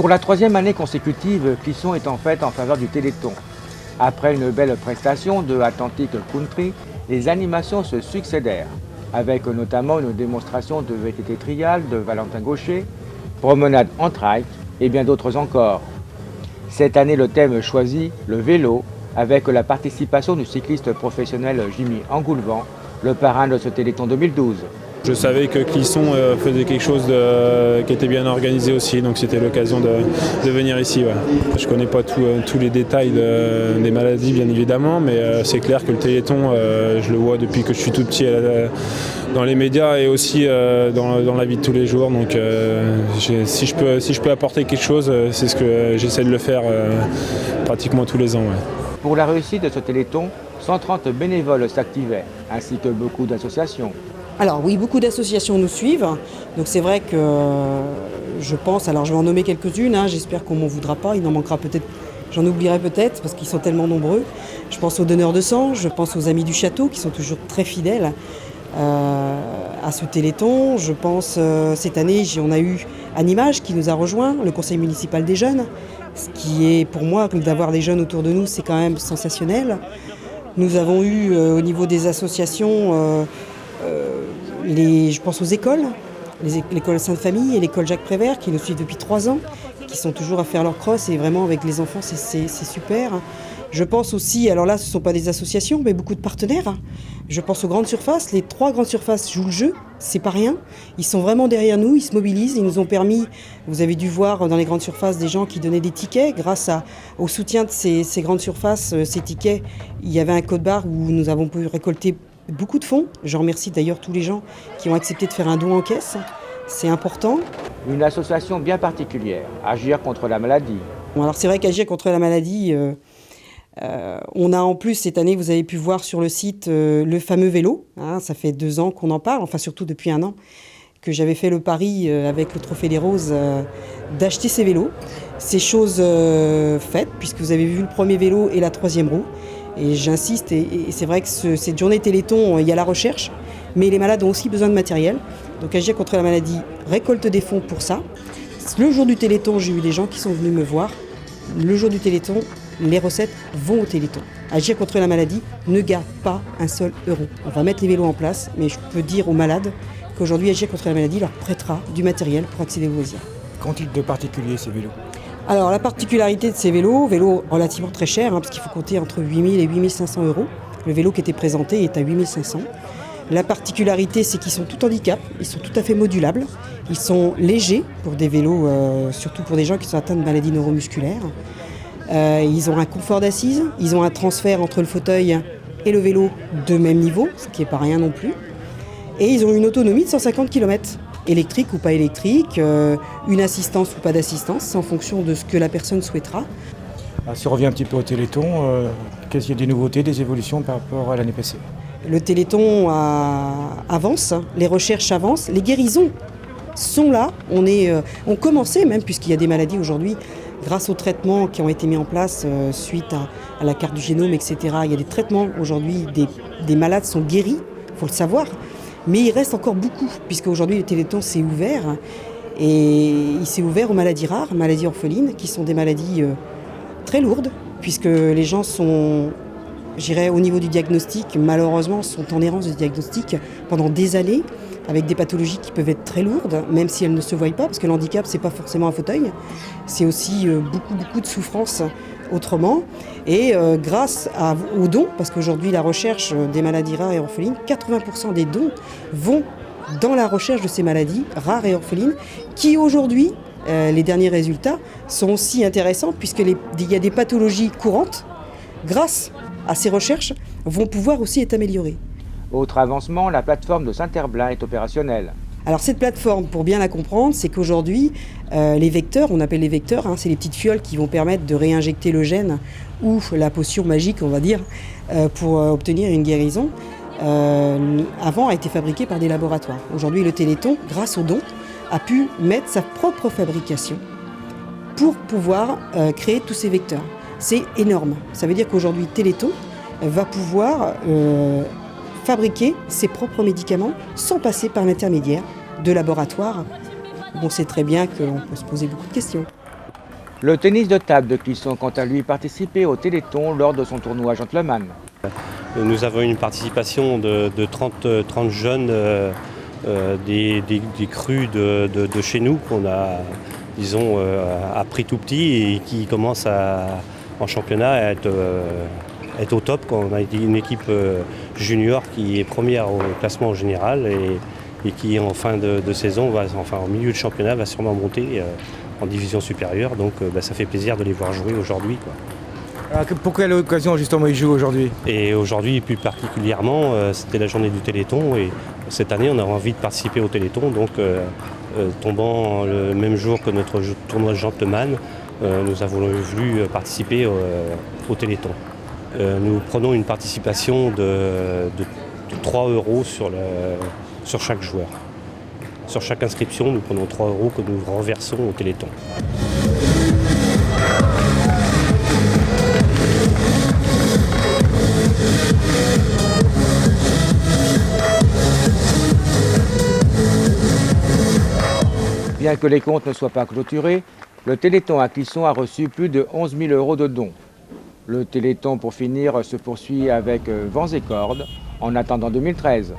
Pour la troisième année consécutive, Clisson est en fête en faveur du Téléthon. Après une belle prestation de Atlantic Country, les animations se succédèrent, avec notamment une démonstration de VTT trial de Valentin Gaucher, promenade en trike et bien d'autres encore. Cette année, le thème choisi, le vélo, avec la participation du cycliste professionnel Jimmy Engoulevent, le parrain de ce Téléthon 2012. Je savais que Clisson faisait quelque chose qui était bien organisé aussi, donc c'était l'occasion de venir ici. Ouais. Je ne connais pas tous les détails des maladies, bien évidemment, mais c'est clair que le Téléthon, je le vois depuis que je suis tout petit dans les médias et aussi dans la vie de tous les jours. Donc si je peux apporter quelque chose, c'est ce que j'essaie de le faire pratiquement tous les ans. Ouais. Pour la réussite de ce Téléthon, 130 bénévoles s'activaient, ainsi que beaucoup d'associations. Alors oui, beaucoup d'associations nous suivent, donc c'est vrai que je pense, alors je vais en nommer quelques-unes, j'espère qu'on m'en voudra pas, il en manquera peut-être, j'en oublierai peut-être parce qu'ils sont tellement nombreux. Je pense aux donneurs de sang, je pense aux amis du château qui sont toujours très fidèles à ce Téléthon. Je pense cette année, on a eu Animage qui nous a rejoint, le conseil municipal des jeunes, ce qui est pour moi, d'avoir des jeunes autour de nous, c'est quand même sensationnel. Nous avons eu au niveau des associations je pense aux écoles, l'école Sainte-Famille et l'école Jacques Prévert qui nous suivent depuis 3 ans, qui sont toujours à faire leur cross et vraiment avec les enfants c'est super. Je pense aussi, alors là ce ne sont pas des associations mais beaucoup de partenaires. Je pense aux grandes surfaces, les 3 grandes surfaces jouent le jeu, c'est pas rien. Ils sont vraiment derrière nous, ils se mobilisent, ils nous ont permis, vous avez dû voir dans les grandes surfaces des gens qui donnaient des tickets. Grâce au soutien de ces grandes surfaces, ces tickets, il y avait un code barre où nous avons pu récolter beaucoup de fonds. Je remercie d'ailleurs tous les gens qui ont accepté de faire un don en caisse. C'est important. Une association bien particulière, Agir contre la maladie. Bon, alors c'est vrai qu'Agir contre la maladie, on a en plus cette année, vous avez pu voir sur le site le fameux vélo. Ça fait 2 ans qu'on en parle, enfin surtout depuis 1 an, que j'avais fait le pari avec le Trophée des Roses d'acheter ces vélos. C'est chose faite puisque vous avez vu le premier vélo et la 3e roue. Et j'insiste, et c'est vrai que cette journée Téléthon, il y a la recherche, mais les malades ont aussi besoin de matériel. Donc Agir contre la maladie récolte des fonds pour ça. Le jour du Téléthon, j'ai eu des gens qui sont venus me voir. Le jour du Téléthon, les recettes vont au Téléthon. Agir contre la maladie ne garde pas un seul euro. On va mettre les vélos en place, mais je peux dire aux malades qu'aujourd'hui Agir contre la maladie leur prêtera du matériel pour accéder aux loisirs. Qu'ont-ils de particulier ces vélos ? Alors la particularité de ces vélos relativement très chers, parce qu'il faut compter entre 8 000 et 8 500 euros. Le vélo qui était présenté est à 8 500. La particularité, c'est qu'ils sont tout handicap, ils sont tout à fait modulables, ils sont légers pour des vélos, surtout pour des gens qui sont atteints de maladies neuromusculaires. Ils ont un confort d'assise, ils ont un transfert entre le fauteuil et le vélo de même niveau, ce qui n'est pas rien non plus. Et ils ont une autonomie de 150 km. Électrique ou pas électrique, une assistance ou pas d'assistance, c'est en fonction de ce que la personne souhaitera. Si on revient un petit peu au Téléthon, qu'est-ce qu'il y a des nouveautés, des évolutions par rapport à l'année passée ? Le Téléthon avance, les recherches avancent, les guérisons sont là. On commençait même, puisqu'il y a des maladies aujourd'hui, grâce aux traitements qui ont été mis en place suite à la carte du génome, etc. Il y a des traitements aujourd'hui, des malades sont guéris, il faut le savoir. Mais il reste encore beaucoup, puisque aujourd'hui le Téléthon s'est ouvert, et il s'est ouvert aux maladies rares, maladies orphelines, qui sont des maladies très lourdes, puisque les gens sont, j'irais au niveau du diagnostic, malheureusement sont en errance de diagnostic pendant des années, avec des pathologies qui peuvent être très lourdes, même si elles ne se voient pas, parce que le handicap, c'est pas forcément un fauteuil, c'est aussi beaucoup de souffrance autrement. Et grâce aux dons, parce qu'aujourd'hui la recherche des maladies rares et orphelines, 80% des dons vont dans la recherche de ces maladies rares et orphelines, qui aujourd'hui, les derniers résultats, sont aussi intéressants, puisqu'il y a des pathologies courantes, grâce à ces recherches, vont pouvoir aussi être améliorées. Autre avancement, la plateforme de Saint-Herblain est opérationnelle. Alors cette plateforme, pour bien la comprendre, c'est qu'aujourd'hui, les vecteurs, on appelle les vecteurs, c'est les petites fioles qui vont permettre de réinjecter le gène ou la potion magique, on va dire, pour obtenir une guérison, avant a été fabriquée par des laboratoires. Aujourd'hui, le Téléthon, grâce aux dons, a pu mettre sa propre fabrication pour pouvoir créer tous ces vecteurs. C'est énorme. Ça veut dire qu'aujourd'hui, Téléthon va pouvoir fabriquer ses propres médicaments sans passer par l'intermédiaire de laboratoires. On sait très bien qu'on peut se poser beaucoup de questions. Le tennis de table de Clisson, quant à lui, participait au Téléthon lors de son tournoi Gentleman. Nous avons une participation de 30 jeunes des crus de chez nous qu'on a, disons, appris tout petit et qui commencent en championnat à être au top. On a une équipe junior qui est première au classement général et qui en fin de saison, au milieu de championnat, va sûrement monter en division supérieure. Donc ça fait plaisir de les voir jouer aujourd'hui, quoi. Alors, pour quelle occasion justement ils jouent aujourd'hui? Et aujourd'hui, plus particulièrement, c'était la journée du Téléthon et cette année, on a envie de participer au Téléthon. Donc, tombant le même jour que notre tournoi Gentleman, nous avons voulu participer au Téléthon. Nous prenons une participation de 3 € sur chaque joueur. Sur chaque inscription, nous prenons 3 € que nous renversons au Téléthon. Bien que les comptes ne soient pas clôturés, le Téléthon à Clisson a reçu plus de 11 000 € de dons. Le Téléthon, pour finir, se poursuit avec Vents et Cordes en attendant 2013.